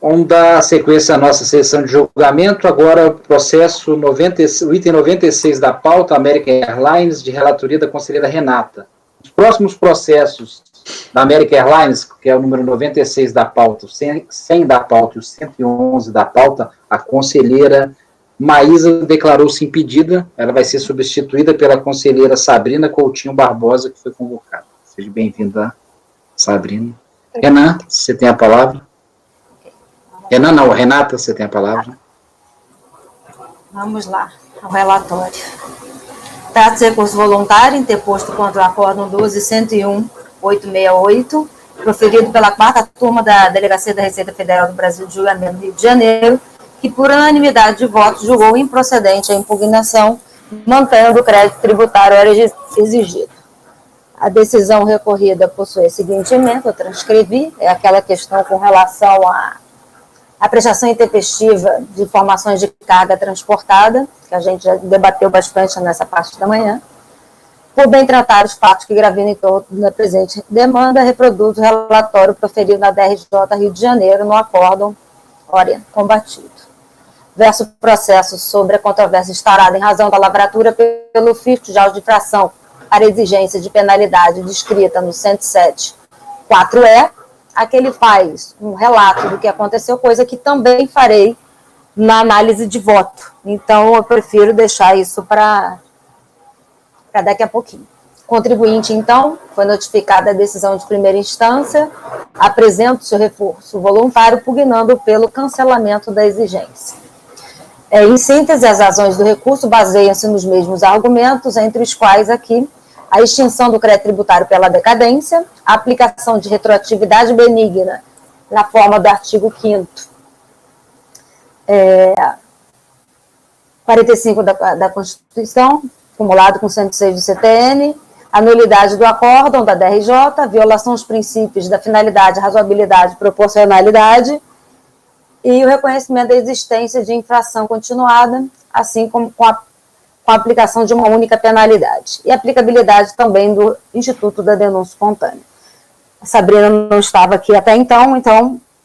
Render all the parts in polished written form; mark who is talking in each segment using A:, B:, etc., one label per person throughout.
A: Vamos dar sequência à nossa sessão de julgamento. Agora, o item 96 da pauta, American Airlines, de relatoria da conselheira Renata. Os próximos processos da American Airlines, que é o número 96 da pauta, o 100 da pauta e o 111 da pauta, a conselheira Maísa declarou-se impedida. Ela vai ser substituída pela conselheira Sabrina Coutinho Barbosa, que foi convocada. Seja bem-vinda, Sabrina. Renan, você tem a palavra. Renan, não, Renata, você tem a palavra.
B: Vamos lá, ao relatório. Trata-se de recurso voluntário interposto contra o Acórdão 12.101.868, proferido pela 4ª turma da Delegacia da Receita Federal do Brasil de Julgamento do Rio de Janeiro, que, por unanimidade de votos, julgou improcedente a impugnação, mantendo o crédito tributário era exigido. A decisão recorrida possui a seguinte emenda, eu transcrevi, é aquela questão com relação à prestação intempestiva de informações de carga transportada, que a gente já debateu bastante nessa parte da manhã. Por bem tratar os fatos que gravitam em torno da presente demanda, reproduz o relatório proferido na DRJ Rio de Janeiro no acórdão combatido. Verso processo sobre a controvérsia instaurada em razão da lavratura pelo fisco de auto de infração para exigência de penalidade descrita no 107.4E, aquele faz um relato do que aconteceu, coisa que também farei na análise de voto. Então, eu prefiro deixar isso para daqui a pouquinho. Contribuinte, então, foi notificada a decisão de primeira instância, apresenta o seu recurso voluntário, pugnando pelo cancelamento da exigência. Em síntese, as razões do recurso baseiam-se nos mesmos argumentos, entre os quais aqui a extinção do crédito tributário pela decadência, a aplicação de retroatividade benigna na forma do artigo 5º, 45 da Constituição, acumulado com 106 do CTN, a nulidade do acórdão da DRJ, violação aos princípios da finalidade, razoabilidade e proporcionalidade, e o reconhecimento da existência de infração continuada, assim como com a aplicação de uma única penalidade. E a aplicabilidade também do Instituto da Denúncia Espontânea. A Sabrina não estava aqui até então,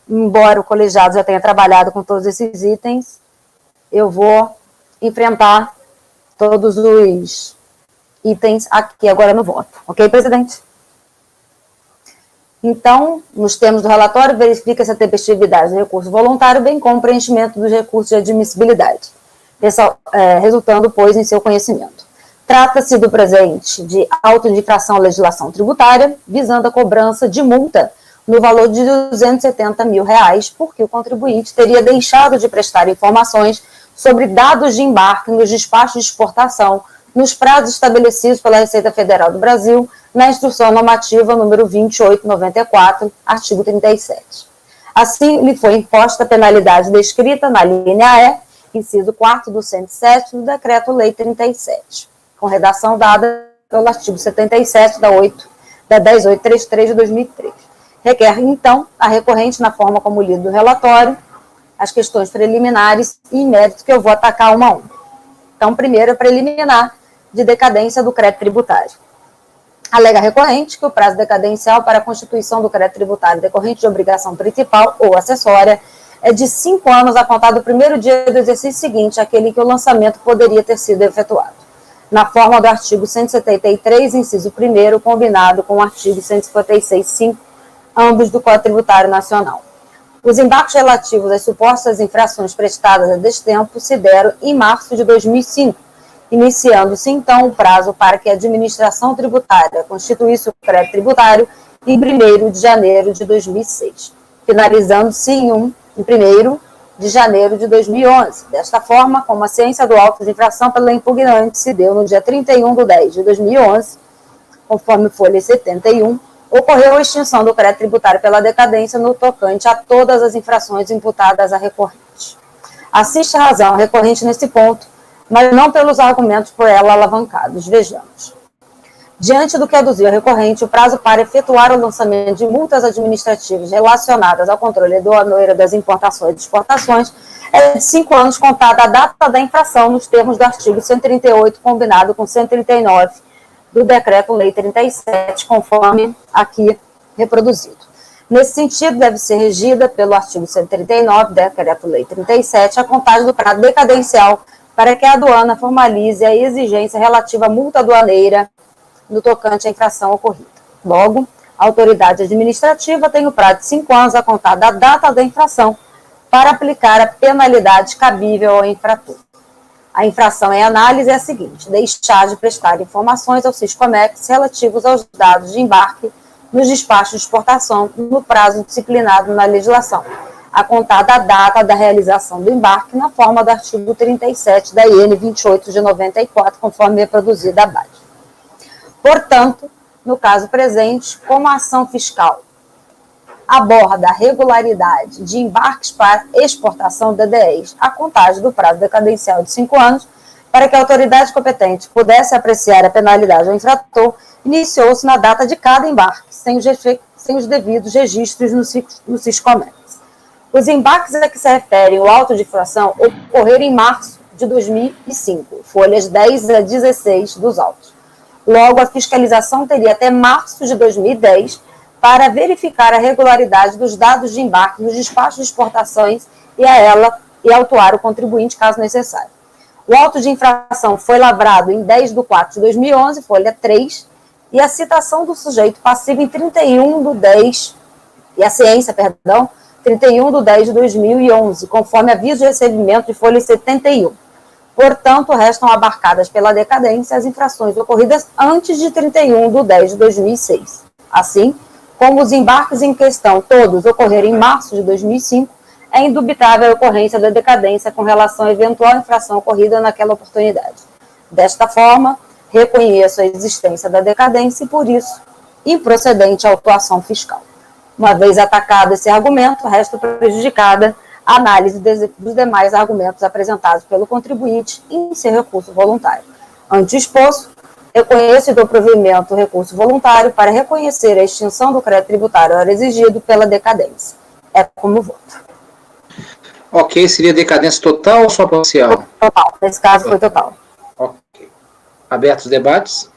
B: embora o colegiado já tenha trabalhado com todos esses itens, eu vou enfrentar todos os itens aqui agora no voto. Ok, presidente? Então, nos termos do relatório, verifica-se a tempestividade do recurso voluntário, bem como o preenchimento dos recursos de admissibilidade, resultando, pois, em seu conhecimento. Trata-se do presente de auto de infração à legislação tributária, visando a cobrança de multa no valor de R$270 mil, porque o contribuinte teria deixado de prestar informações sobre dados de embarque nos despachos de exportação nos prazos estabelecidos pela Receita Federal do Brasil, na Instrução Normativa número 2894, artigo 37. Assim, lhe foi imposta a penalidade descrita na linha E, inciso 4º do 107 do Decreto-Lei 37, com redação dada pelo artigo 77 da 10833 de 2003. Requer, então, a recorrente, na forma como lido do relatório, as questões preliminares e méritos que eu vou atacar uma a uma. Então, primeiro, preliminar de decadência do crédito tributário. Alega a recorrente que o prazo decadencial para a constituição do crédito tributário decorrente de obrigação principal ou acessória é de 5 anos a contar do primeiro dia do exercício seguinte, aquele que o lançamento poderia ter sido efetuado, na forma do artigo 173, inciso 1º, combinado com o artigo 156.5, ambos do Código Tributário Nacional. Os embarques relativos às supostas infrações prestadas a destempo se deram em março de 2005, iniciando-se, então, o prazo para que a administração tributária constituísse o crédito tributário em 1º de janeiro de 2006, finalizando-se em 1º de janeiro de 2011. Desta forma, como a ciência do auto de infração pela impugnante se deu no dia 31/10/2011, conforme folha 71, ocorreu a extinção do crédito tributário pela decadência no tocante a todas as infrações imputadas à recorrente. Assiste a razão recorrente nesse ponto, mas não pelos argumentos por ela alavancados. Vejamos. Diante do que aduziu a recorrente, o prazo para efetuar o lançamento de multas administrativas relacionadas ao controle aduaneiro das importações e exportações é de 5 anos contada a data da infração nos termos do artigo 138, combinado com 139 do Decreto-Lei 37, conforme aqui reproduzido. Nesse sentido, deve ser regida pelo artigo 139 da Decreto-Lei 37, a contagem do prazo decadencial para que a aduana formalize a exigência relativa à multa aduaneira no tocante à infração ocorrida. Logo, a autoridade administrativa tem o prazo de 5 anos a contar da data da infração para aplicar a penalidade cabível ao infrator. A infração em análise é a seguinte: deixar de prestar informações ao Siscomex relativos aos dados de embarque nos despachos de exportação no prazo disciplinado na legislação, a contar da data da realização do embarque na forma do artigo 37 da IN 28 de 94, conforme reproduzida abaixo. Portanto, no caso presente, como a ação fiscal aborda a regularidade de embarques para exportação DDEs, a contagem do prazo decadencial de 5 anos, para que a autoridade competente pudesse apreciar a penalidade ao infrator, iniciou-se na data de cada embarque, sem os devidos registros no Siscomex. Os embarques a que se referem o auto de infração ocorreram em março de 2005, folhas 10 a 16 dos autos. Logo, a fiscalização teria até março de 2010 para verificar a regularidade dos dados de embarque nos despachos de exportações e autuar o contribuinte, caso necessário. O auto de infração foi lavrado em 10 de 4 de 2011, folha 3, e a citação do sujeito passivo em 31 de 10, e a ciência, 31 de 10 de 2011, conforme aviso de recebimento de folha 71. Portanto, restam abarcadas pela decadência as infrações ocorridas antes de 31 de 10 de 2006. Assim, como os embarques em questão todos ocorreram em março de 2005, é indubitável a ocorrência da decadência com relação à eventual infração ocorrida naquela oportunidade. Desta forma, reconheço a existência da decadência e, por isso, improcedente a autuação fiscal. Uma vez atacado esse argumento, resta prejudicada a análise dos demais argumentos apresentados pelo contribuinte em seu recurso voluntário. Ante o exposto, reconheço e dou provimento ao recurso voluntário para reconhecer a extinção do crédito tributário hora exigido pela decadência. É como voto.
A: Ok, seria decadência total ou só parcial?
B: Total, nesse caso foi total.
A: Ok. Abertos os debates?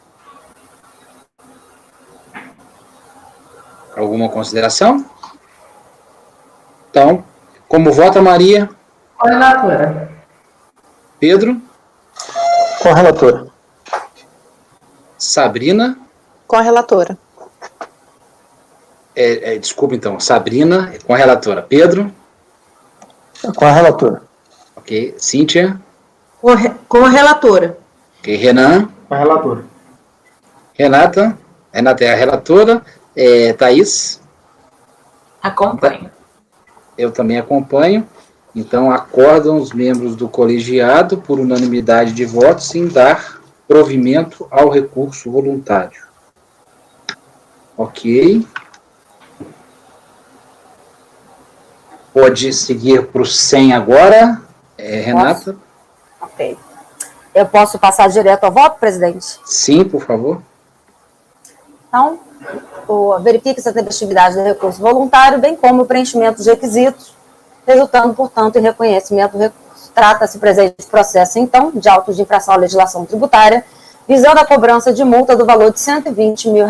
A: Alguma consideração? Então, como vota Maria?
C: Com a relatora.
A: Pedro?
D: Com a relatora.
A: Sabrina?
E: Com a relatora.
A: Desculpa, então. Sabrina, com a relatora. Pedro?
D: Com a relatora.
A: Ok. Cíntia?
C: Com a relatora.
A: Ok. Renan?
D: Com a relatora.
A: Renata? Renata é a relatora. Thaís?
C: Acompanho.
A: Eu também acompanho. Então, acordam os membros do colegiado, por unanimidade de votos, em dar provimento ao recurso voluntário. Ok. Pode seguir para o 100 agora, Renata?
B: Ok. Eu posso passar direto ao voto, presidente?
A: Sim, por favor.
B: Então, verifica-se a tempestividade do recurso voluntário, bem como o preenchimento dos requisitos, resultando, portanto, em reconhecimento do recurso. Trata-se presente de processo, então, de autos de infração à legislação tributária, visando a cobrança de multa do valor de R$120 mil,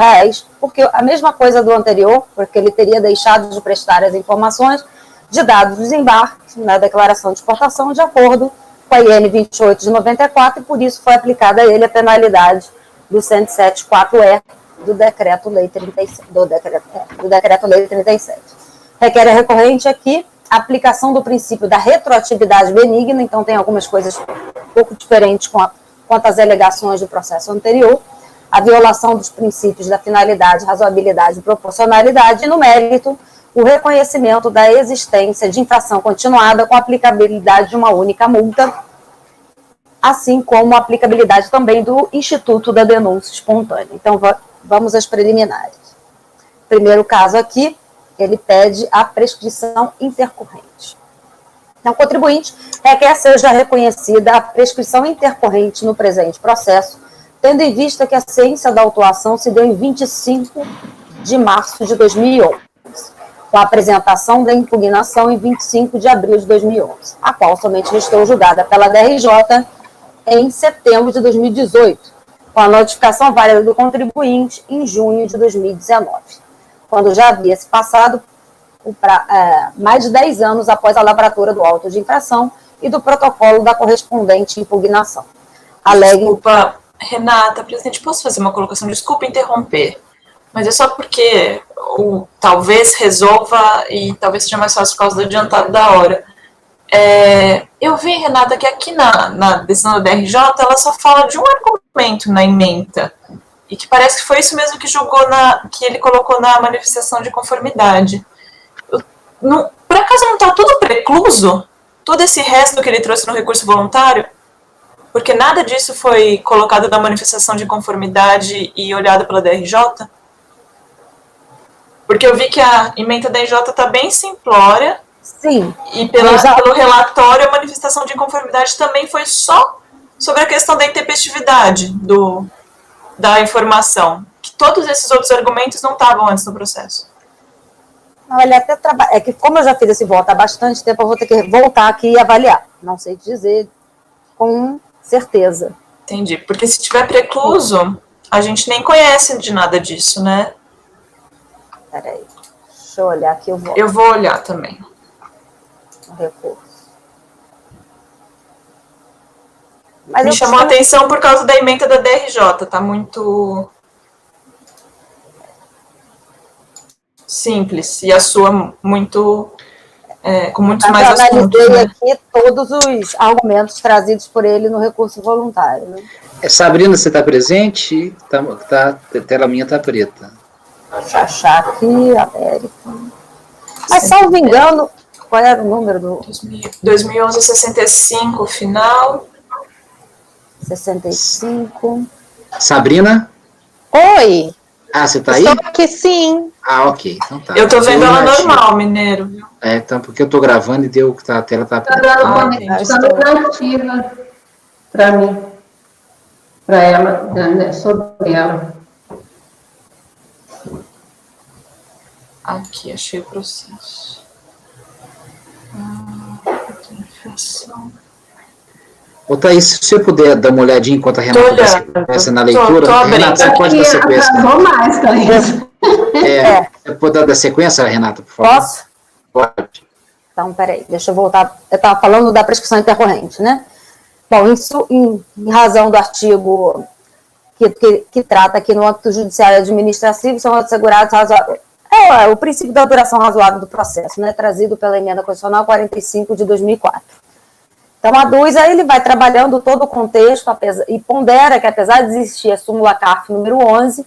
B: porque a mesma coisa do anterior, porque ele teria deixado de prestar as informações de dados dos embarques na declaração de exportação, de acordo com a IN 28 de 94, e por isso foi aplicada a ele a penalidade do 107.4E do Decreto-Lei 37. Decreto-Lei 37. Requer a recorrente aqui a aplicação do princípio da retroatividade benigna, então tem algumas coisas um pouco diferentes quanto às alegações do processo anterior, a violação dos princípios da finalidade, razoabilidade e proporcionalidade, e no mérito, o reconhecimento da existência de infração continuada com a aplicabilidade de uma única multa, assim como a aplicabilidade também do Instituto da Denúncia Espontânea. Então, vamos às preliminares. Primeiro caso aqui, ele pede a prescrição intercorrente. Então, o contribuinte requer seja reconhecida a prescrição intercorrente no presente processo, tendo em vista que a ciência da autuação se deu em 25 de março de 2011. Com a apresentação da impugnação em 25 de abril de 2011, a qual somente restou julgada pela DRJ em setembro de 2018, com a notificação válida do contribuinte em junho de 2019, quando já havia se passado mais de 10 anos após a lavratura do auto de infração e do protocolo da correspondente impugnação.
C: Desculpa, Renata, presidente, posso fazer uma colocação? Desculpa interromper, mas é só porque talvez resolva e talvez seja mais fácil por causa do adiantado da hora. Eu vi, Renata, que aqui na decisão da DRJ ela só fala de um argumento na ementa e que parece que foi isso mesmo que que ele colocou na manifestação de conformidade. Por acaso não está tudo precluso? Todo esse resto que ele trouxe no recurso voluntário? Porque nada disso foi colocado na manifestação de conformidade e olhado pela DRJ? Porque eu vi que a ementa da DRJ está bem simplória.
B: Sim.
C: E pelo relatório, a manifestação de inconformidade também foi só sobre a questão da intempestividade da informação. Que todos esses outros argumentos não estavam antes do processo.
B: Olha, é que como eu já fiz esse voto há bastante tempo, eu vou ter que voltar aqui e avaliar. Não sei dizer com certeza.
C: Entendi. Porque se tiver precluso, a gente nem conhece de nada disso, né?
B: Peraí. Deixa eu olhar aqui o voto.
C: Eu vou olhar também.
B: O recurso.
C: Me chamou a atenção por causa da ementa da DRJ. Tá muito simples. E a sua muito... com muitos mais assuntos.
B: Eu analisei aqui todos os argumentos trazidos por ele no recurso voluntário. Né?
A: Sabrina, você está presente? A tela minha está preta.
B: Deixa eu achar aqui, América. Mas, salvo engano, qual era o número do...
C: 2011, 65, final.
B: 65.
A: Sabrina?
B: Oi!
A: Você está aí?
B: Estou aqui, sim.
A: Ok. Então tá.
C: Eu tô vendo ela normal, Mineiro. Viu?
A: Então, porque eu tô gravando e a tela tá...
C: Tá dando conexão ativa para mim. Para ela, né, sobre ela. Aqui, achei o processo.
A: Ô, Thaís, se você puder dar uma olhadinha enquanto a Renata dá sequência na leitura, Renata, você pode dar sequência.
C: Vou mais, Thaís.
A: Você pode dar sequência, Renata, por favor?
B: Posso?
A: Pode.
B: Então, peraí, deixa eu voltar. Eu estava falando da prescrição intercorrente, né? Bom, isso em razão do artigo que trata aqui no âmbito judiciário e administrativo, são assegurados razoáveis. O princípio da duração razoável do processo, né? Trazido pela emenda constitucional 45 de 2004. Então, a DUS, aí ele vai trabalhando todo o contexto e pondera que, apesar de existir a súmula CARF número 11,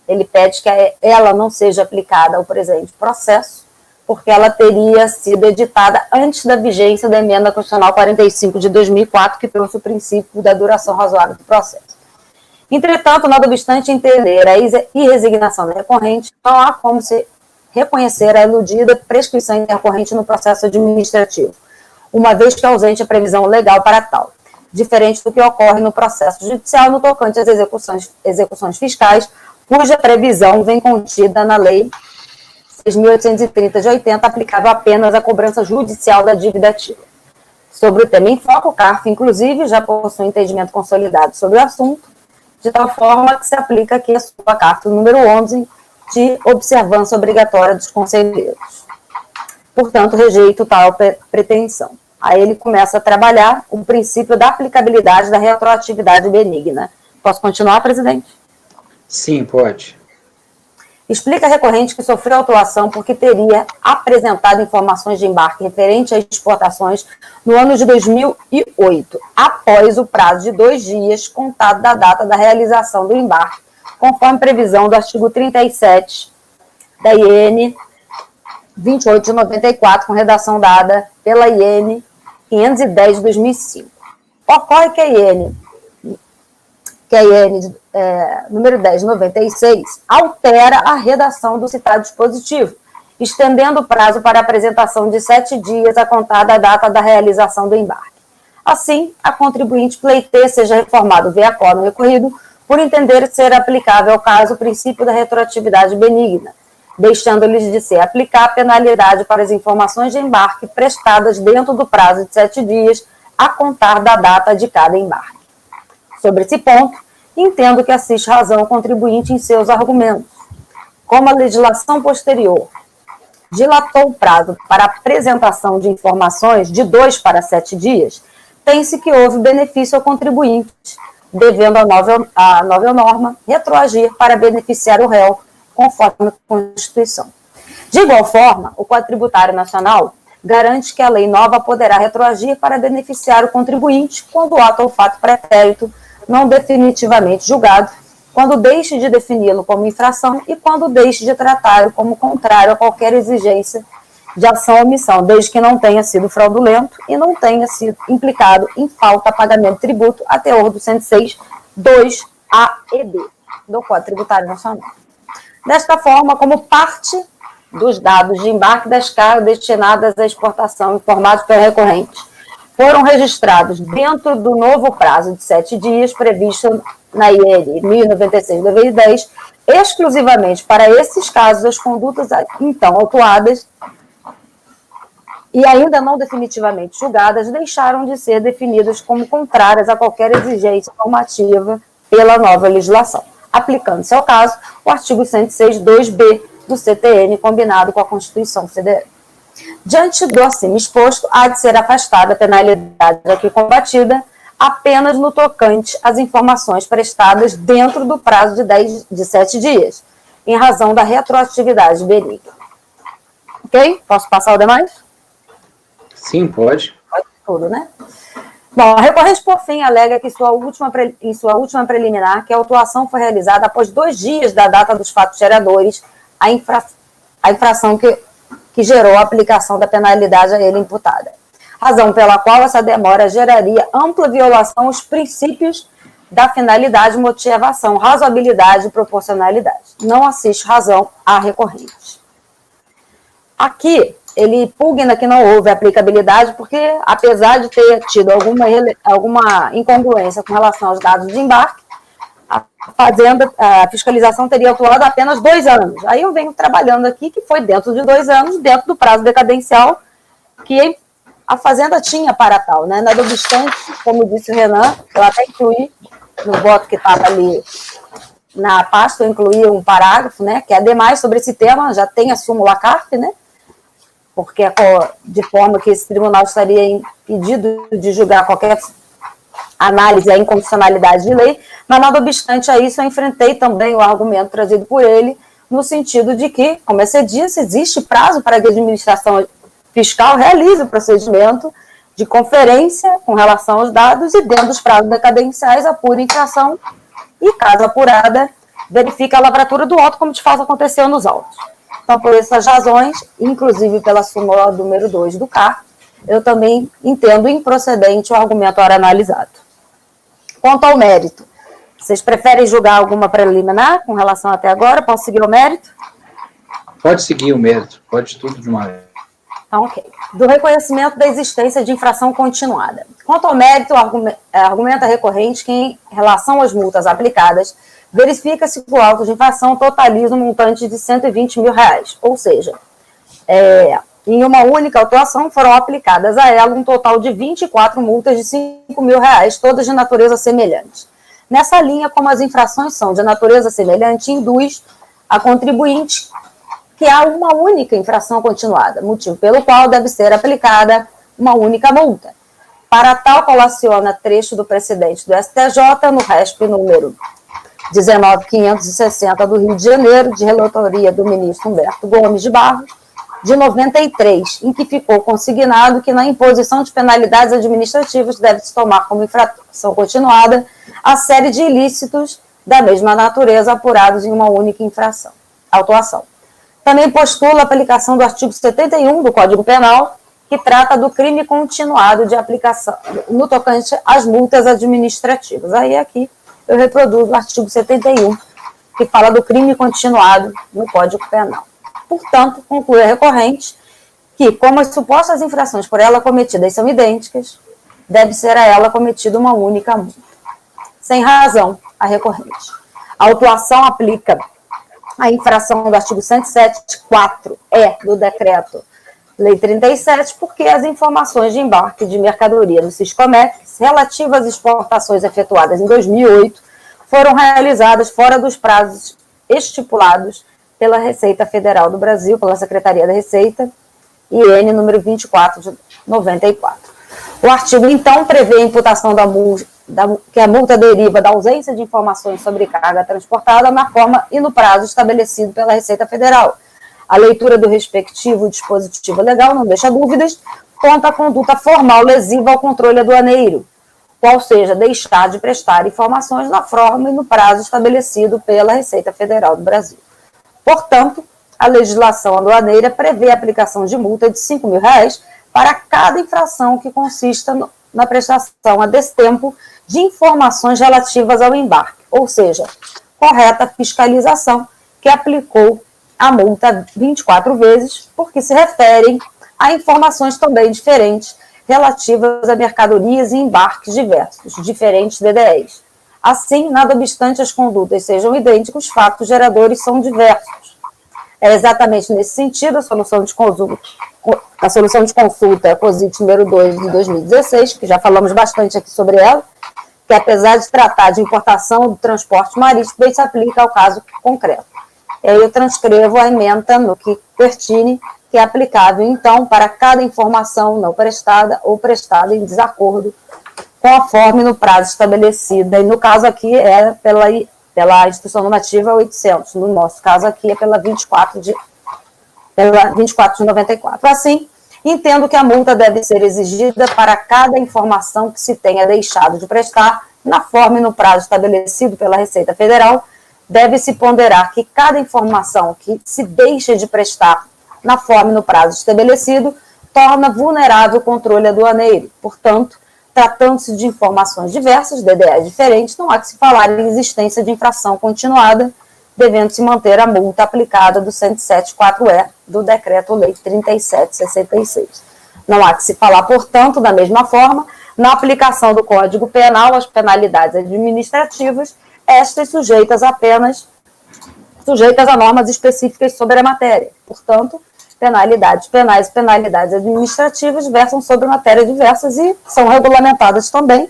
B: ele pede que ela não seja aplicada ao presente processo, porque ela teria sido editada antes da vigência da emenda constitucional 45 de 2004, que trouxe o princípio da duração razoável do processo. Entretanto, nada obstante entender a irresignação da recorrente, não há como se reconhecer a iludida prescrição intercorrente no processo administrativo, uma vez que é ausente a previsão legal para tal, diferente do que ocorre no processo judicial no tocante às execuções fiscais, cuja previsão vem contida na Lei 6.830 de 80, aplicável apenas à cobrança judicial da dívida ativa. Sobre o tema em foco, o CARF, inclusive, já possui entendimento consolidado sobre o assunto, de tal forma que se aplica aqui a sua CARF número 11, de observância obrigatória dos conselheiros. Portanto, rejeito tal pretensão. Aí ele começa a trabalhar o princípio da aplicabilidade da retroatividade benigna. Posso continuar, presidente?
A: Sim, pode.
B: Explica a recorrente que sofreu autuação porque teria apresentado informações de embarque referente às exportações no ano de 2008, após o prazo de 2 dias contado da data da realização do embarque, conforme previsão do artigo 37 da IN 28 de 94, com redação dada pela IN 510 de 2005. Ocorre que a IN número 10 de 96, altera a redação do citado dispositivo, estendendo o prazo para apresentação de 7 dias a contar da data da realização do embarque. Assim, a contribuinte pleiteia seja reformado via acordo recorrido, por entender ser aplicável ao caso o princípio da retroatividade benigna, deixando-lhes de se aplicar a penalidade para as informações de embarque prestadas dentro do prazo de 7 dias a contar da data de cada embarque. Sobre esse ponto, entendo que assiste razão o contribuinte em seus argumentos. Como a legislação posterior dilatou o prazo para apresentação de informações de 2 para 7 dias, tem-se que houve benefício ao contribuinte, devendo a nova norma retroagir para beneficiar o réu, conforme a Constituição. De igual forma, o Código Tributário Nacional garante que a lei nova poderá retroagir para beneficiar o contribuinte quando o ato ou fato pretérito não definitivamente julgado, quando deixe de defini-lo como infração e quando deixe de tratá-lo como contrário a qualquer exigência de ação ou omissão, desde que não tenha sido fraudulento e não tenha sido implicado em falta a pagamento de tributo a teor do 106, 2A e B do Código Tributário Nacional. Desta forma, como parte dos dados de embarque das cargas destinadas à exportação informados pelo recorrente foram registrados dentro do novo prazo de 7 dias previsto na IN 1096/2010, exclusivamente para esses casos, as condutas então autuadas e ainda não definitivamente julgadas deixaram de ser definidas como contrárias a qualquer exigência normativa pela nova legislação, aplicando-se ao caso o artigo 106, 2B do CTN, combinado com a Constituição Federal. Diante do acima exposto, há de ser afastada a penalidade aqui combatida apenas no tocante às informações prestadas dentro do prazo de 7 dias, em razão da retroatividade benigna. Ok? Posso passar o demais?
A: Sim, pode.
B: Pode tudo, né? Bom, a recorrente, por fim, alega que em sua última preliminar, que a autuação foi realizada após 2 dias da data dos fatos geradores, a infração que gerou a aplicação da penalidade a ele imputada. Razão pela qual essa demora geraria ampla violação aos princípios da finalidade, motivação, razoabilidade e proporcionalidade. Não assiste razão à recorrente. Aqui, ele pugna que não houve aplicabilidade, porque, apesar de ter tido alguma incongruência com relação aos dados de embarque, a fiscalização teria atuado apenas 2 anos. Aí eu venho trabalhando aqui que foi dentro de 2 anos, dentro do prazo decadencial que a Fazenda tinha para tal, né? Nada obstante, como disse o Renan, eu até incluí no voto que estava ali na pasta, eu incluí um parágrafo, né, que é demais sobre esse tema, já tem a súmula CARF, né? Porque de forma que esse tribunal estaria impedido de julgar qualquer análise à inconstitucionalidade de lei, mas nada obstante a isso, eu enfrentei também o argumento trazido por ele, no sentido de que, como você disse, existe prazo para que a administração fiscal realize o procedimento de conferência com relação aos dados e, dentro dos prazos decadenciais, apura infração e, caso apurada, verifica a lavratura do auto, como de fato aconteceu nos autos. Então, por essas razões, inclusive pela súmula número 2 do CAR, eu também entendo improcedente o argumento ora analisado. Quanto ao mérito, vocês preferem julgar alguma preliminar com relação até agora? Posso seguir o mérito?
A: Pode seguir o mérito, pode tudo de uma vez.
B: Então, ok. Do reconhecimento da existência de infração continuada. Quanto ao mérito, argumenta recorrente que, em relação às multas aplicadas, verifica-se que o auto de infração totaliza um montante de R$120 mil, ou seja, em uma única autuação foram aplicadas a ela um total de 24 multas de R$5 mil, todas de natureza semelhante. Nessa linha, como as infrações são de natureza semelhante, induz a contribuinte que há uma única infração continuada, motivo pelo qual deve ser aplicada uma única multa. Para tal, colaciona trecho do precedente do STJ no RESP número 19.560 do Rio de Janeiro, de relatoria do ministro Humberto Gomes de Barros, de 93, em que ficou consignado que na imposição de penalidades administrativas deve-se tomar como infração continuada a série de ilícitos da mesma natureza apurados em uma única autuação. Também postula a aplicação do artigo 71 do Código Penal, que trata do crime continuado de aplicação no tocante às multas administrativas. Aí aqui eu reproduzo o artigo 71, que fala do crime continuado no Código Penal. Portanto, conclui a recorrente que, como as supostas infrações por ela cometidas são idênticas, deve ser a ela cometida uma única multa. Sem razão, a recorrente. A autuação aplica a infração do artigo 107.4-E do decreto Lei 37, porque as informações de embarque de mercadoria no Siscomex relativas às exportações efetuadas em 2008 foram realizadas fora dos prazos estipulados pela Receita Federal do Brasil, pela Secretaria da Receita, IN número 24 de 94. O artigo, então, prevê a imputação que a multa deriva da ausência de informações sobre carga transportada na forma e no prazo estabelecido pela Receita Federal. A leitura do respectivo dispositivo legal não deixa dúvidas quanto à conduta formal lesiva ao controle aduaneiro, qual seja deixar de prestar informações na forma e no prazo estabelecido pela Receita Federal do Brasil. Portanto, a legislação aduaneira prevê a aplicação de multa de R$ 5.000 para cada infração que consista na prestação a destempo de informações relativas ao embarque, ou seja, correta fiscalização, que aplicou a multa 24 vezes, porque se referem a informações também diferentes relativas a mercadorias e embarques diversos, diferentes DDEs. Assim, nada obstante as condutas sejam idênticas, os fatos geradores são diversos. É exatamente nesse sentido a solução de consulta COSIT número 2 de 2016, que já falamos bastante aqui sobre ela, que apesar de tratar de importação do transporte marítimo, bem se aplica ao caso concreto. Eu transcrevo a ementa no que pertine, que é aplicável, então, para cada informação não prestada ou prestada em desacordo conforme no prazo estabelecido. E no caso aqui é pela Instrução Normativa 800, no nosso caso aqui é pela 24 de 94. Assim, entendo que a multa deve ser exigida para cada informação que se tenha deixado de prestar na forma e no prazo estabelecido pela Receita Federal. Deve-se ponderar que cada informação que se deixa de prestar na forma e no prazo estabelecido torna vulnerável o controle aduaneiro. Portanto, tratando-se de informações diversas, DDEs diferentes, não há que se falar em existência de infração continuada, devendo-se manter a multa aplicada do 107.4E do Decreto-Lei 3766. Não há que se falar, portanto, da mesma forma, na aplicação do Código Penal às penalidades administrativas, estas sujeitas a normas específicas sobre a matéria. Portanto, penalidades penais e penalidades administrativas versam sobre matérias diversas e são regulamentadas também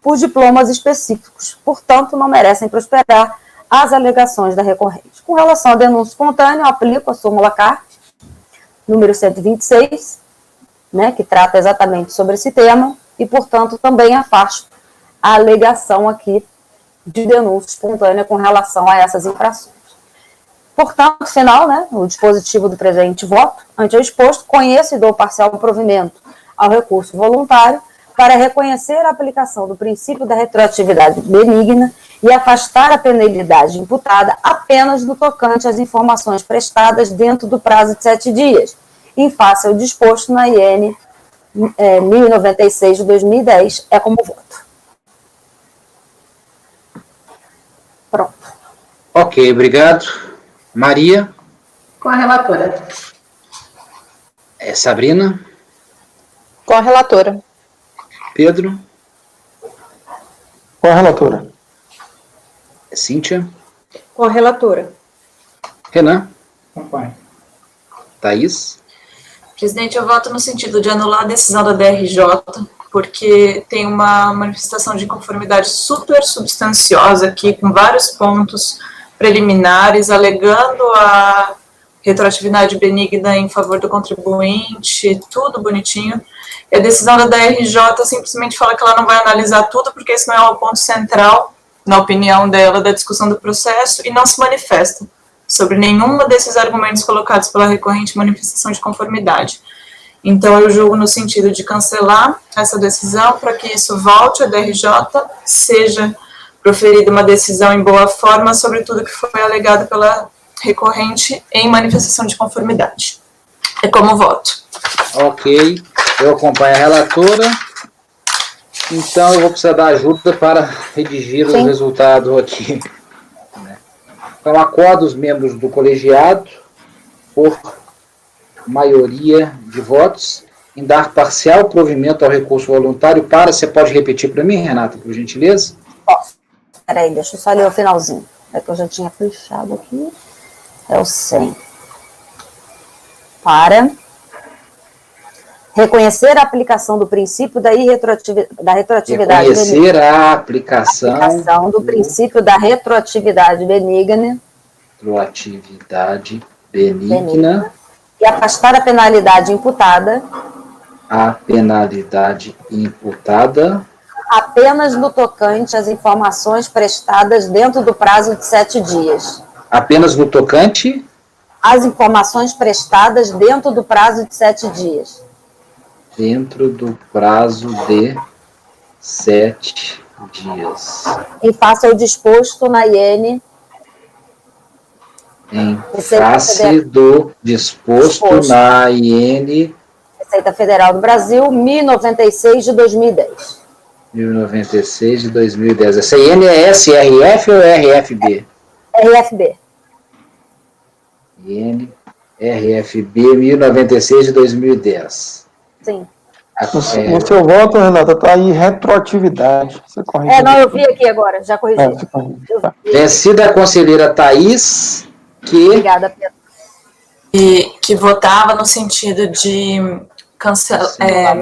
B: por diplomas específicos. Portanto, não merecem prosperar as alegações da recorrente. Com relação à denúncia espontânea, eu aplico a súmula CART, número 126, que trata exatamente sobre esse tema, e, portanto, também afasto a alegação aqui de denúncia espontânea com relação a essas infrações. Portanto, final, o dispositivo do presente voto, ante o exposto, conheço e dou parcial provimento ao recurso voluntário para reconhecer a aplicação do princípio da retroatividade benigna e afastar a penalidade imputada apenas no tocante às informações prestadas dentro do prazo de 7 dias, em face ao disposto na IN 1096 de 2010, é como voto. Pronto.
A: Ok, obrigado. Maria?
E: Com a relatora.
A: Sabrina?
F: Com a relatora.
A: Pedro?
D: Com a relatora.
A: Cíntia?
F: Com a relatora.
A: Renan?
D: Acompanhe.
A: Thaís?
C: Presidente, eu voto no sentido de anular a decisão da DRJ, porque tem uma manifestação de inconformidade super substanciosa aqui, com vários pontos preliminares, alegando a retroatividade benigna em favor do contribuinte, tudo bonitinho. E a decisão da DRJ simplesmente fala que ela não vai analisar tudo, porque esse não é o ponto central, na opinião dela, da discussão do processo, e não se manifesta sobre nenhuma desses argumentos colocados pela recorrente manifestação de conformidade. Então, eu julgo no sentido de cancelar essa decisão para que isso volte à DRJ, seja proferida uma decisão em boa forma sobre tudo que foi alegado pela recorrente em manifestação de conformidade. É como voto. Ok,
A: eu acompanho a relatora. Então, eu vou precisar da ajuda para redigir o resultado aqui. Então, acordo os membros do colegiado, por maioria de votos, em dar parcial provimento ao recurso voluntário para... Você pode repetir para mim, Renata, por gentileza?
B: Posso. Peraí, deixa eu só ler o finalzinho. É que eu já tinha fechado aqui. É o 100. Para reconhecer a aplicação do princípio da retroatividade
A: reconhecer a aplicação
B: do princípio da retroatividade benigna
A: retroatividade benigna,
B: e afastar a penalidade imputada apenas no tocante às informações prestadas dentro do prazo de 7 dias.
A: Apenas no tocante
B: As informações prestadas dentro do prazo de 7 dias.
A: Dentro do prazo de 7 dias.
B: Em face ao disposto na IN.
A: Em face do disposto na IN.
B: Receita Federal do Brasil, 1096 de 2010.
A: 1096 de 2010. Essa IN é SRF ou RFB?
B: RFB.
A: IN RFB 1096 de 2010.
B: Sim.
D: No seu voto, Renata, está aí retroatividade. Você corrigiu.
B: Não, eu vi aqui agora, já corrigi.
D: Você corrigiu. Tá.
A: Vencida a conselheira Thaís, que...
B: Obrigada, Pedro.
C: E que votava no sentido de cancelar,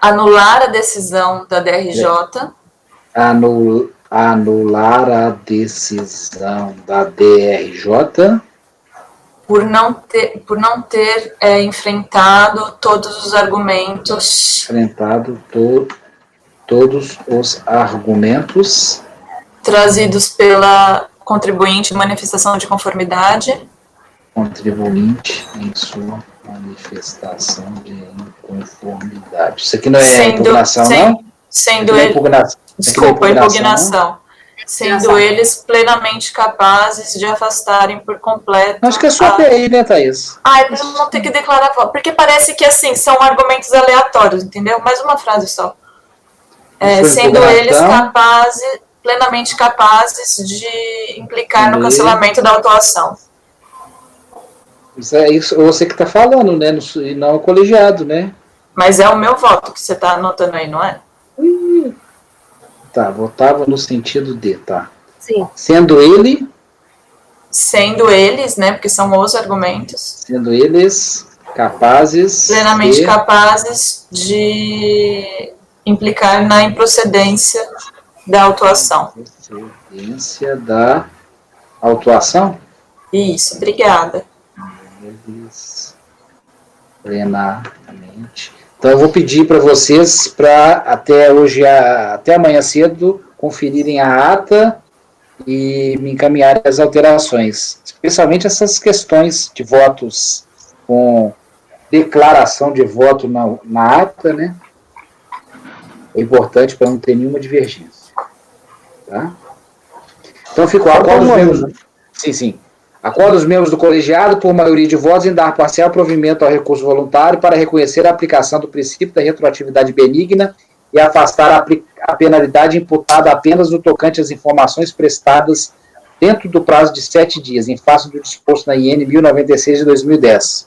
C: anular a decisão da DRJ.
A: Anular a decisão da DRJ.
C: Por não ter enfrentado todos os argumentos.
A: Todos os argumentos.
C: Trazidos pela contribuinte em manifestação de conformidade.
A: Contribuinte em sua manifestação de inconformidade. Isso aqui não é impugnação, não?
C: Sendo ele... Desculpa, impugnação. Sendo eles plenamente capazes de afastarem por completo...
A: Acho que é só PI, né, Thaís?
C: Para não ter que declarar voto. Porque parece que, assim, são argumentos aleatórios, entendeu? Mais uma frase só. Sendo eles plenamente capazes de implicar no cancelamento da autuação.
A: Isso é isso, você que está falando, né? E não o colegiado, né?
C: Mas é o meu voto que você está anotando aí, não é?
A: Tá, votava no sentido de, tá.
B: Sim.
C: Sendo eles, né? Porque são os argumentos.
A: Sendo eles capazes.
C: Plenamente capazes de implicar na improcedência da autuação.
A: Improcedência da autuação?
C: Isso, obrigada.
A: Eles plenamente. Então eu vou pedir para vocês para até amanhã cedo conferirem a ata e me encaminharem as alterações, especialmente essas questões de votos com declaração de voto na ata, né? É importante para não ter nenhuma divergência. Tá? Então ficou a acordo dos membros. Sim. Acordo os membros do colegiado, por maioria de votos, em dar parcial provimento ao recurso voluntário para reconhecer a aplicação do princípio da retroatividade benigna e afastar a penalidade imputada apenas no tocante às informações prestadas dentro do prazo de 7 dias, em face do disposto na IN 1096 de 2010.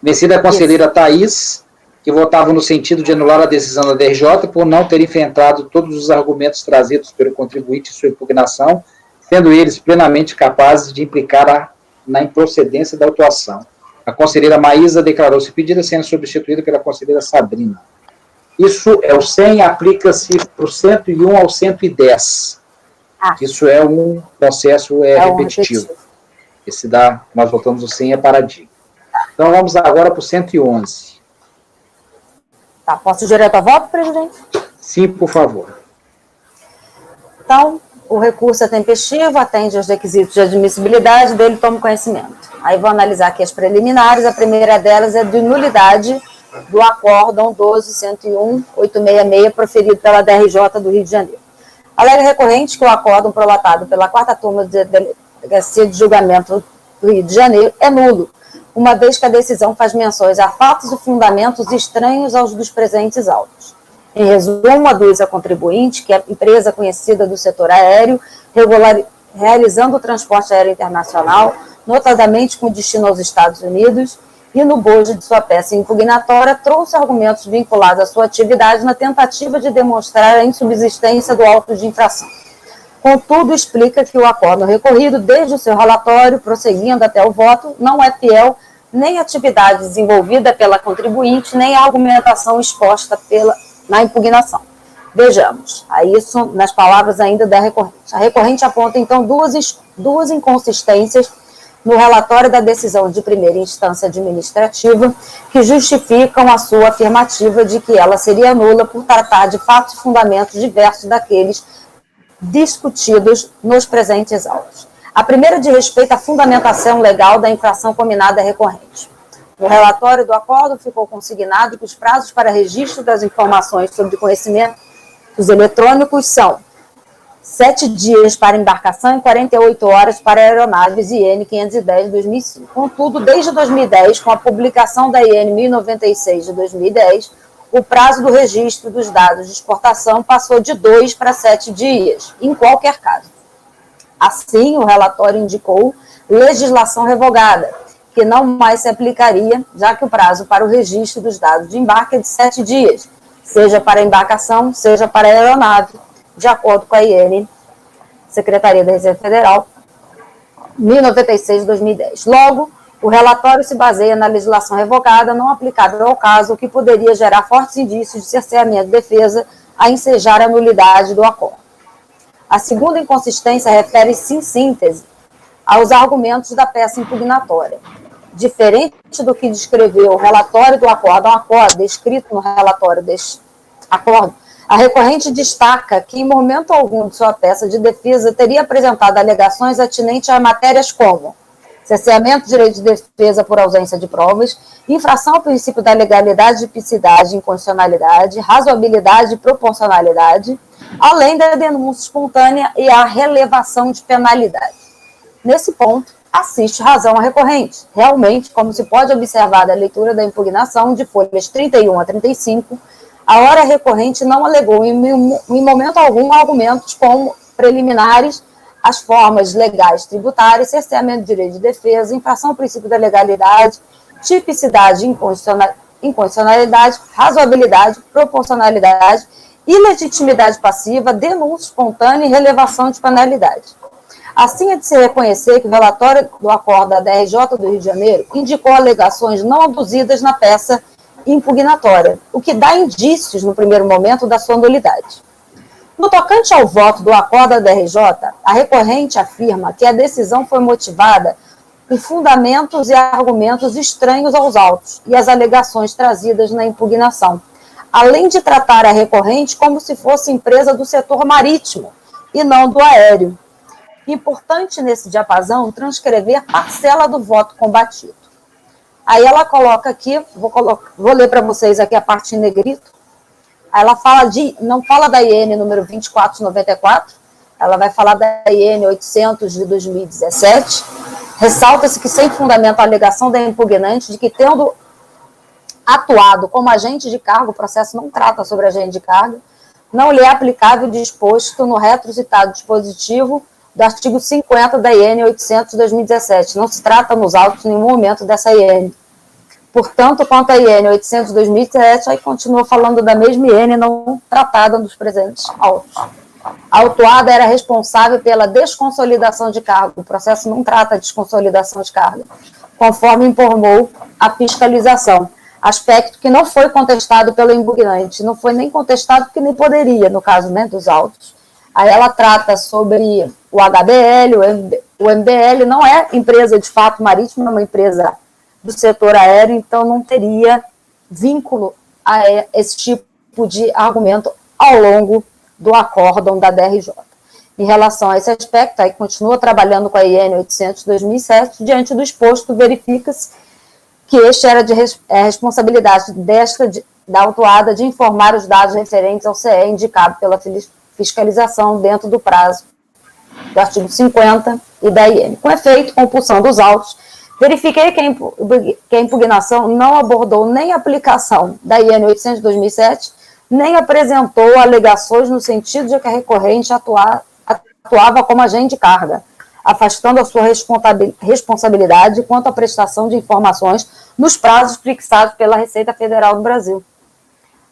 A: Vencida a conselheira Thaís, que votava no sentido de anular a decisão da DRJ por não ter enfrentado todos os argumentos trazidos pelo contribuinte em sua impugnação, sendo eles plenamente capazes de implicar na improcedência da autuação. A conselheira Maísa declarou-se pedida, sendo substituída pela conselheira Sabrina. Isso é o 100, aplica-se para o 101 ao 110. Isso é um processo repetitivo. Nós votamos o 100 é paradinho. Então vamos agora para o 111.
B: Tá, posso ir direto a voto, presidente?
A: Sim, por favor.
B: Então, o recurso é tempestivo, atende aos requisitos de admissibilidade, dele tomo conhecimento. Aí vou analisar aqui as preliminares, a primeira delas é de nulidade do acórdão 12.101.866, proferido pela DRJ do Rio de Janeiro. Alega recorrente que o acórdão prolatado pela 4ª turma de Delegacia de Julgamento do Rio de Janeiro é nulo, uma vez que a decisão faz menções a fatos e fundamentos estranhos aos dos presentes autos. Em resumo, aduz a contribuinte, que é empresa conhecida do setor aéreo, realizando o transporte aéreo internacional, notadamente com destino aos Estados Unidos, e no bojo de sua peça impugnatória, trouxe argumentos vinculados à sua atividade na tentativa de demonstrar a insubsistência do auto de infração. Contudo, explica que o acórdão recorrido, desde o seu relatório, prosseguindo até o voto, não é fiel nem à atividade desenvolvida pela contribuinte, nem à argumentação exposta na impugnação. Vejamos, aí isso nas palavras ainda da recorrente. A recorrente aponta, então, duas inconsistências no relatório da decisão de primeira instância administrativa que justificam a sua afirmativa de que ela seria nula por tratar de fatos e fundamentos diversos daqueles discutidos nos presentes autos. A primeira diz respeito à fundamentação legal da infração combinada recorrente. No relatório do acordo ficou consignado que os prazos para registro das informações sobre conhecimentos eletrônicos são 7 dias para embarcação e 48 horas para aeronaves IN 510/2005. Contudo, desde 2010, com a publicação da IN 1096 de 2010, o prazo do registro dos dados de exportação passou de 2 para 7 dias, em qualquer caso. Assim, o relatório indicou legislação revogada, que não mais se aplicaria, já que o prazo para o registro dos dados de embarque é de 7 dias, seja para a embarcação, seja para a aeronave, de acordo com a IN, Secretaria da Receita Federal, 1096 de 2010. Logo, o relatório se baseia na legislação revogada, não aplicável ao caso, o que poderia gerar fortes indícios de cerceamento de defesa a ensejar a nulidade do acordo. A segunda inconsistência refere-se, em síntese, aos argumentos da peça impugnatória. Diferente do que descreveu o relatório do acordo, descrito no relatório deste acordo, a recorrente destaca que, em momento algum de sua peça de defesa, teria apresentado alegações atinentes a matérias como cerceamento de direito de defesa por ausência de provas, infração ao princípio da legalidade, tipicidade, inconstitucionalidade, razoabilidade e proporcionalidade, além da denúncia espontânea e a relevação de penalidade. Nesse ponto, assiste razão a recorrente. Realmente, como se pode observar da leitura da impugnação de folhas 31 a 35, a hora recorrente não alegou em momento algum argumentos como preliminares as formas legais tributárias, cerceamento de direito de defesa, infração ao princípio da legalidade, tipicidade, inconstitucionalidade, razoabilidade, proporcionalidade, ilegitimidade passiva, denúncia espontânea e relevação de penalidade. Assim, é de se reconhecer que o relatório do acordo da DRJ do Rio de Janeiro indicou alegações não aduzidas na peça impugnatória, o que dá indícios, no primeiro momento, da sua nulidade. No tocante ao voto do acordo da DRJ, a recorrente afirma que a decisão foi motivada por fundamentos e argumentos estranhos aos autos e às alegações trazidas na impugnação, além de tratar a recorrente como se fosse empresa do setor marítimo e não do aéreo. Importante nesse diapasão transcrever parcela do voto combatido. Aí ela coloca aqui, vou ler para vocês aqui a parte em negrito. Ela não fala da IN número 2494, ela vai falar da IN 800 de 2017. Ressalta-se que, sem fundamento, a alegação da impugnante de que, tendo atuado como agente de cargo, o processo não trata sobre agente de cargo, não lhe é aplicável o disposto no retrocitado dispositivo do artigo 50 da IN 800 de 2017. Não se trata nos autos em nenhum momento dessa IN. Portanto, quanto à IN 800 de 2007, aí continua falando da mesma IN não tratada nos presentes autos. A autuada era responsável pela desconsolidação de cargo. O processo não trata de desconsolidação de cargo, conforme informou a fiscalização. Aspecto que não foi contestado pelo impugnante. Não foi nem contestado porque nem poderia, no caso, né, dos autos. Aí ela trata sobre o HBL, o MBL não é empresa de fato marítima, é uma empresa do setor aéreo, então não teria vínculo a esse tipo de argumento ao longo do acórdão da DRJ. Em relação a esse aspecto, aí continua trabalhando com a IN 800 de 2007, diante do exposto, verifica-se que este era de responsabilidade da autuada de informar os dados referentes ao CE indicado pela fiscalização dentro do prazo do artigo 50 e da IN. Com efeito, compulsão dos autos, verifiquei que a impugnação não abordou nem a aplicação da IN 800 de 2007, nem apresentou alegações no sentido de que a recorrente atuava como agente de carga, afastando a sua responsabilidade quanto à prestação de informações nos prazos fixados pela Receita Federal do Brasil.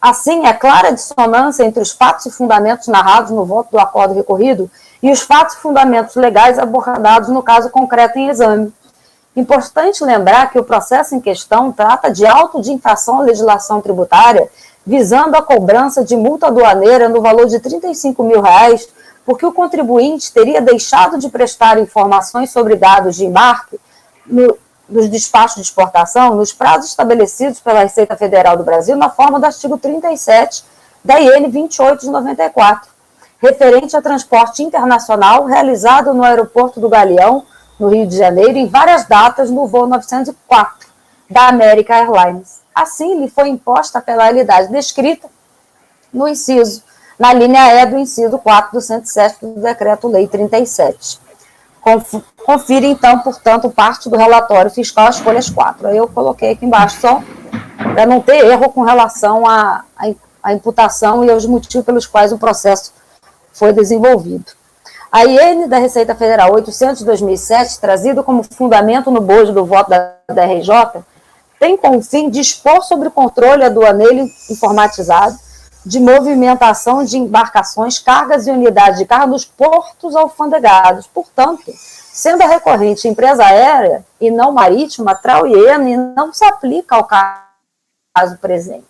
B: Assim, é clara a dissonância entre os fatos e fundamentos narrados no voto do acordo recorrido e os fatos e fundamentos legais abordados no caso concreto em exame. Importante lembrar que o processo em questão trata de auto de infração à legislação tributária visando a cobrança de multa aduaneira no valor de R$ 35 mil, porque o contribuinte teria deixado de prestar informações sobre dados de embarque dos despachos de exportação nos prazos estabelecidos pela Receita Federal do Brasil na forma do artigo 37 da IN 28 de 94, referente a transporte internacional realizado no aeroporto do Galeão, no Rio de Janeiro, em várias datas no voo 904 da American Airlines. Assim, lhe foi imposta a penalidade descrita no inciso, na linha E do inciso 4 do 107 do Decreto-Lei 37. Confira, então, portanto, parte do relatório fiscal, as folhas 4. Aí eu coloquei aqui embaixo só para não ter erro com relação à imputação e aos motivos pelos quais o processo foi desenvolvido. A IN da Receita Federal 800 de 2007, trazido como fundamento no bojo do voto da RJ, tem como fim dispor sobre o controle aduaneiro informatizado de movimentação de embarcações, cargas e unidades de carga nos portos alfandegados. Portanto, sendo a recorrente empresa aérea e não marítima, a TRAU-IN não se aplica ao caso presente.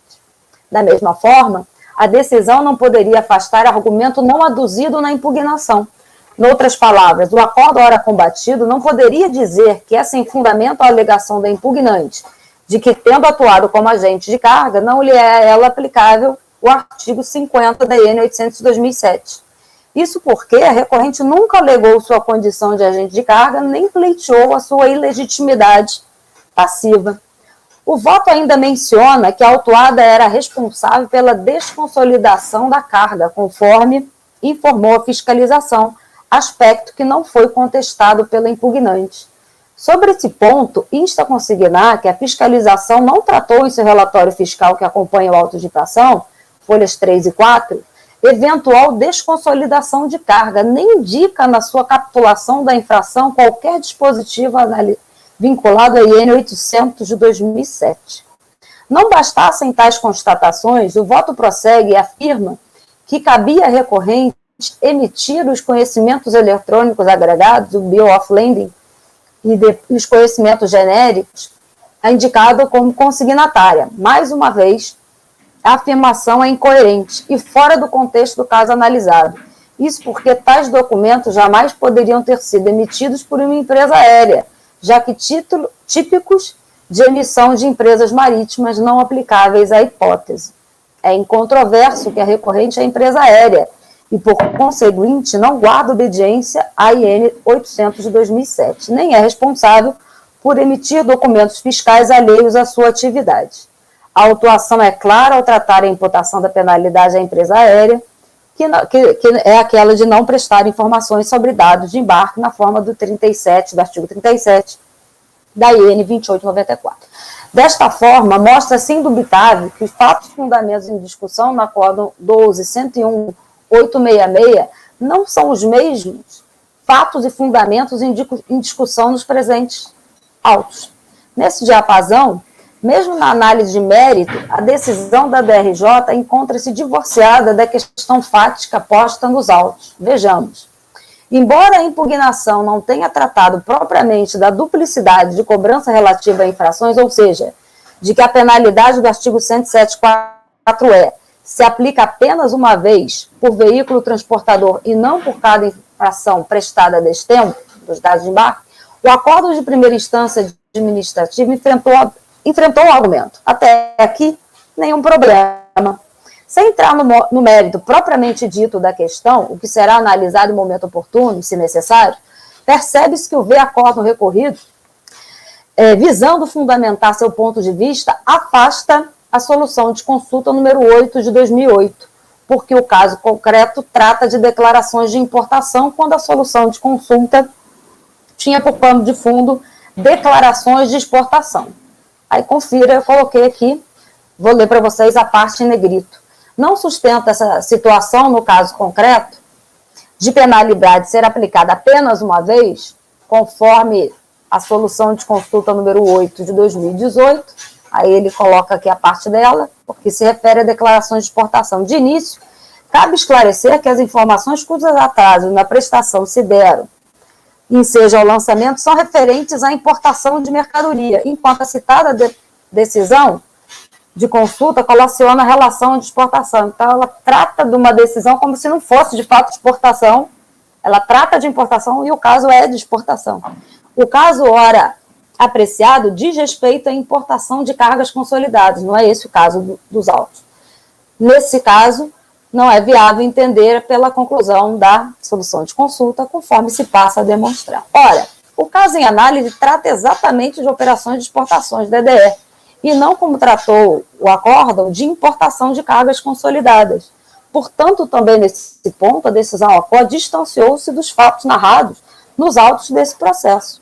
B: Da mesma forma, a decisão não poderia afastar argumento não aduzido na impugnação. Em outras palavras, o acordo ora combatido não poderia dizer que é sem fundamento a alegação da impugnante de que, tendo atuado como agente de carga, não lhe é ela aplicável o artigo 50 da IN 800 de 2007. Isso porque a recorrente nunca alegou sua condição de agente de carga, nem pleiteou a sua ilegitimidade passiva. O voto ainda menciona que a autuada era responsável pela desconsolidação da carga, conforme informou a fiscalização, aspecto que não foi contestado pela impugnante. Sobre esse ponto, insta a consignar que a fiscalização não tratou em seu relatório fiscal que acompanha o auto de infração, folhas 3 e 4, eventual desconsolidação de carga, nem indica na sua capitulação da infração qualquer dispositivo vinculado à IN 800 de 2007. Não bastassem tais constatações, o voto prossegue e afirma que cabia à recorrente emitir os conhecimentos eletrônicos agregados, o Bill of Lading, e os conhecimentos genéricos, indicado como consignatária. Mais uma vez, a afirmação é incoerente e fora do contexto do caso analisado. Isso porque tais documentos jamais poderiam ter sido emitidos por uma empresa aérea, já que típicos de emissão de empresas marítimas não aplicáveis à hipótese. É incontroverso que a recorrente é a empresa aérea e, por conseguinte, não guarda obediência à IN 800 de 2007, nem é responsável por emitir documentos fiscais alheios à sua atividade. A autuação é clara ao tratar a imputação da penalidade à empresa aérea, que é aquela de não prestar informações sobre dados de embarque na forma do artigo 37 da IN 2894. Desta forma, mostra-se indubitável que os fatos fundamentos em discussão no Acórdão 12.101.866 não são os mesmos fatos e fundamentos em discussão nos presentes autos. Nesse diapasão, mesmo na análise de mérito, a decisão da DRJ encontra-se divorciada da questão fática posta nos autos. Vejamos. Embora a impugnação não tenha tratado propriamente da duplicidade de cobrança relativa a infrações, ou seja, de que a penalidade do artigo 107.4e se aplica apenas uma vez por veículo transportador e não por cada infração prestada a destempo dos dados de embarque, o acordo de primeira instância administrativa enfrentou o argumento. Até aqui, nenhum problema. Sem entrar no mérito propriamente dito da questão, o que será analisado em momento oportuno, se necessário, percebe-se que o V-acórdão recorrido, visando fundamentar seu ponto de vista, afasta a solução de consulta número 8 de 2008, porque o caso concreto trata de declarações de importação, quando a solução de consulta tinha por pano de fundo declarações de exportação. Aí confira, eu coloquei aqui, vou ler para vocês a parte em negrito. Não sustenta essa situação, no caso concreto, de penalidade ser aplicada apenas uma vez, conforme a solução de consulta número 8 de 2018, aí ele coloca aqui a parte dela, porque se refere a declarações de exportação. De início, cabe esclarecer que as informações cujos atrasos na prestação se deram, seja o lançamento, são referentes à importação de mercadoria, enquanto a citada decisão de consulta colaciona a relação de exportação. Então, ela trata de uma decisão como se não fosse, de fato, exportação. Ela trata de importação e o caso é de exportação. O caso, ora apreciado, diz respeito à importação de cargas consolidadas, não é esse o caso dos autos. Nesse caso, não é viável entender pela conclusão da solução de consulta, conforme se passa a demonstrar. Ora, o caso em análise trata exatamente de operações de exportações, DDE, e não como tratou o acórdão de importação de cargas consolidadas. Portanto, também nesse ponto, a decisão ACO distanciou-se dos fatos narrados nos autos desse processo.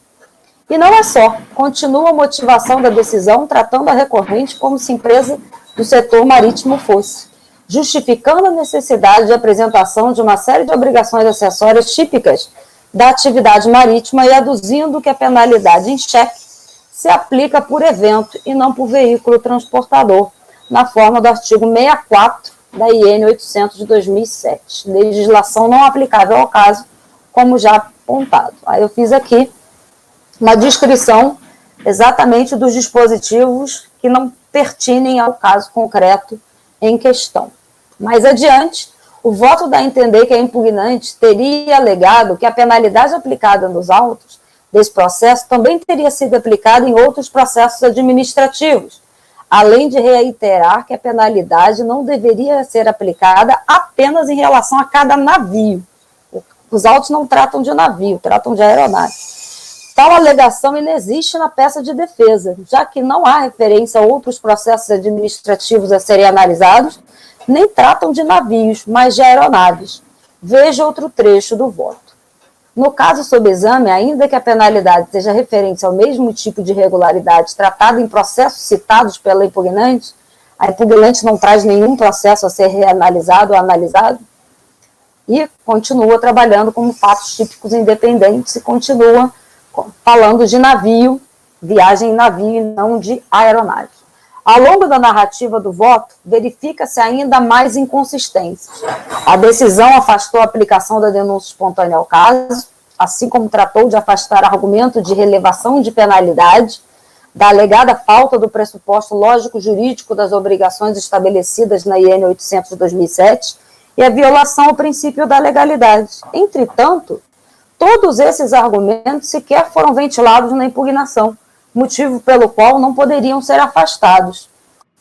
B: E não é só, continua a motivação da decisão tratando a recorrente como se empresa do setor marítimo fosse, justificando a necessidade de apresentação de uma série de obrigações acessórias típicas da atividade marítima e aduzindo que a penalidade em cheque se aplica por evento e não por veículo transportador, na forma do artigo 64 da IN 800 de 2007, legislação não aplicável ao caso, como já apontado. Aí eu fiz aqui uma descrição exatamente dos dispositivos que não pertinem ao caso concreto em questão. Mais adiante, o voto dá a entender que a impugnante teria alegado que a penalidade aplicada nos autos desse processo também teria sido aplicada em outros processos administrativos, além de reiterar que a penalidade não deveria ser aplicada apenas em relação a cada navio. Os autos não tratam de navio, tratam de aeronave. Tal alegação inexiste na peça de defesa, já que não há referência a outros processos administrativos a serem analisados, nem tratam de navios, mas de aeronaves. Veja outro trecho do voto. No caso sob exame, ainda que a penalidade seja referência ao mesmo tipo de irregularidade tratada em processos citados pela impugnante, a impugnante não traz nenhum processo a ser reanalisado ou analisado, e continua trabalhando como fatos típicos independentes e continua falando de navio, viagem em navio e não de aeronave. Ao longo da narrativa do voto, verifica-se ainda mais inconsistências. A decisão afastou a aplicação da denúncia espontânea ao caso, assim como tratou de afastar argumento de relevação de penalidade, da alegada falta do pressuposto lógico-jurídico das obrigações estabelecidas na IN 800 de 2007 e a violação ao princípio da legalidade. Entretanto, todos esses argumentos sequer foram ventilados na impugnação, motivo pelo qual não poderiam ser afastados.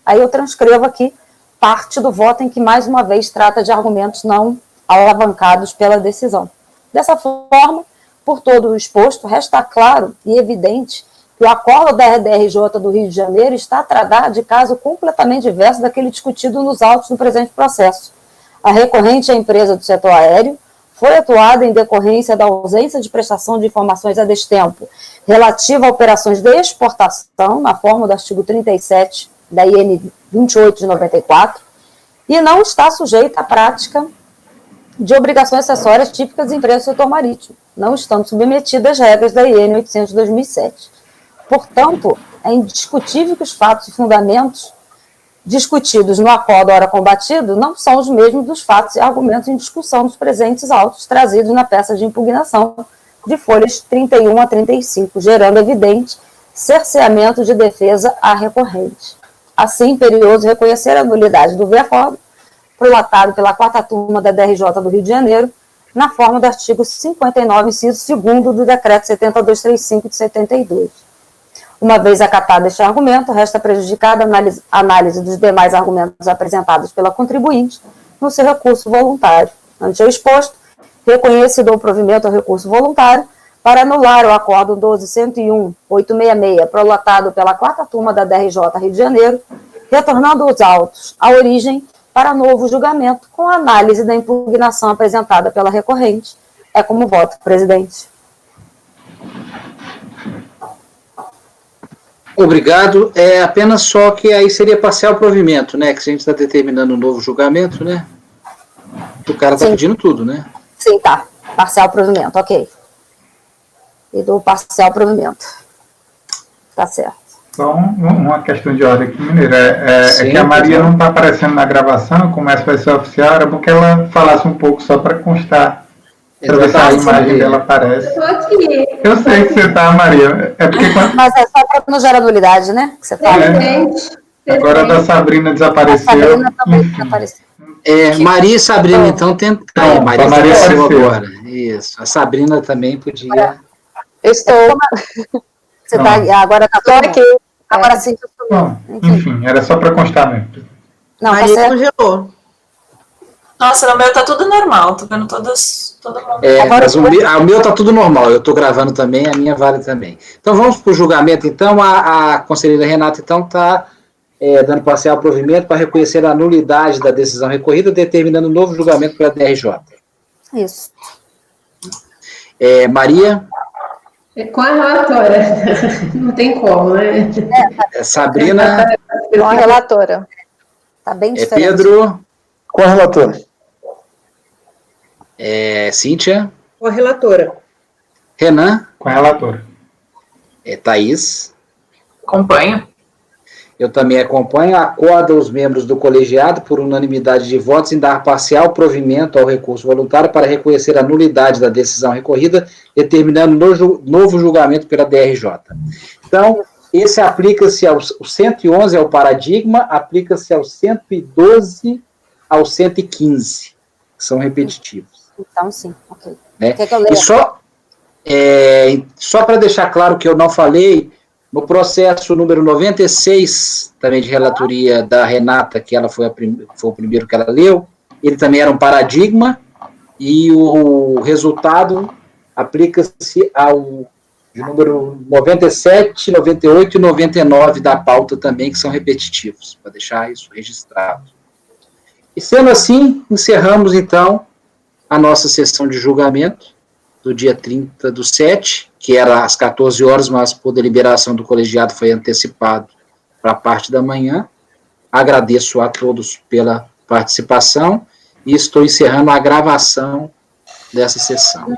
B: Aí eu transcrevo aqui parte do voto em que, mais uma vez, trata de argumentos não alavancados pela decisão. Dessa forma, por todo o exposto, resta claro e evidente que o acordo da RDRJ do Rio de Janeiro está a tratar de caso completamente diverso daquele discutido nos autos do presente processo. A recorrente é a empresa do setor aéreo, foi atuada em decorrência da ausência de prestação de informações a destempo relativa a operações de exportação, na forma do artigo 37 da IN 28 de 94, e não está sujeita à prática de obrigações acessórias típicas de empresas do setor marítimo, não estando submetida às regras da IN 800 de 2007. Portanto, é indiscutível que os fatos e fundamentos discutidos no acordo ora combatido não são os mesmos dos fatos e argumentos em discussão dos presentes autos trazidos na peça de impugnação de folhas 31 a 35, gerando evidente cerceamento de defesa à recorrente. Assim, imperioso reconhecer a nulidade do acordo prolatado pela 4ª turma da DRJ do Rio de Janeiro, na forma do artigo 59, inciso 2º do decreto 70235 de 72. Uma vez acatado este argumento, resta prejudicada a análise dos demais argumentos apresentados pela contribuinte no seu recurso voluntário. Ante o exposto, reconhecido o provimento ao recurso voluntário para anular o acordo 12.101.866, prolatado pela 4ª turma da DRJ Rio de Janeiro, retornando os autos à origem para novo julgamento, com a análise da impugnação apresentada pela recorrente. É como voto, presidente.
A: Obrigado. É apenas só que aí seria parcial provimento, né? Que a gente está determinando um novo julgamento, né? O cara está pedindo tudo, né?
B: Sim, tá. Parcial provimento, ok. E do parcial provimento. Tá certo.
G: Só uma questão de ordem aqui, Mineira. É que a Maria não está aparecendo na gravação, como essa vai ser oficial, era bom que ela falasse um pouco só para constar. Para ver se a imagem dela aparece.
E: Eu tô aqui.
G: Eu sei que você está, Maria. É porque
B: Mas é só para não gerar nulidade, né? Que você fala.
E: Presidente,
G: Agora a da Sabrina desapareceu.
B: A Sabrina também desapareceu.
A: Maria e Sabrina, então, tentando. Maria
G: Maria
A: apareceu
G: apareceu.
A: agora. Isso. A Sabrina também podia.
F: Eu estou.
B: Você tá, agora tá
F: Estou aqui.
B: Agora sim.
G: Bom, enfim, era só para constar mesmo.
B: Não, tá
H: Maria
B: certo.
H: congelou.
C: Nossa, no meu tá tudo normal, tô vendo todo mundo.
A: Mas o meu tá tudo normal, eu estou gravando também, a minha vale também. Então vamos para o julgamento, então, a conselheira Renata, então, está dando parcial provimento para reconhecer a nulidade da decisão recorrida, determinando um novo julgamento pela DRJ.
B: Isso.
A: Maria?
E: Com a relatora. Não tem como, né?
A: Sabrina?
F: Com a relatora.
B: Tá bem diferente.
A: Pedro?
D: Com a relatora.
A: Cíntia?
H: Com a relatora.
A: Renan?
G: Com a relatora.
A: Thaís?
C: Acompanho.
A: Eu também acompanho. Acordo os membros do colegiado, por unanimidade de votos, em dar parcial provimento ao recurso voluntário para reconhecer a nulidade da decisão recorrida, determinando novo julgamento pela DRJ. Então, esse aplica-se ao 111, é o paradigma, aplica-se ao 112, ao 115, que são repetitivos.
B: Então, sim, ok.
A: Né?
B: Quer que eu leia?
A: E só para deixar claro que eu não falei, no processo número 96, também de relatoria da Renata, que ela foi o primeiro que ela leu, ele também era um paradigma, e o resultado aplica-se ao número 97, 98 e 99 da pauta também, que são repetitivos, para deixar isso registrado. E sendo assim, encerramos então a nossa sessão de julgamento do dia 30/7, que era às 14 horas, mas por deliberação do colegiado foi antecipado para a parte da manhã. Agradeço a todos pela participação e estou encerrando a gravação dessa sessão.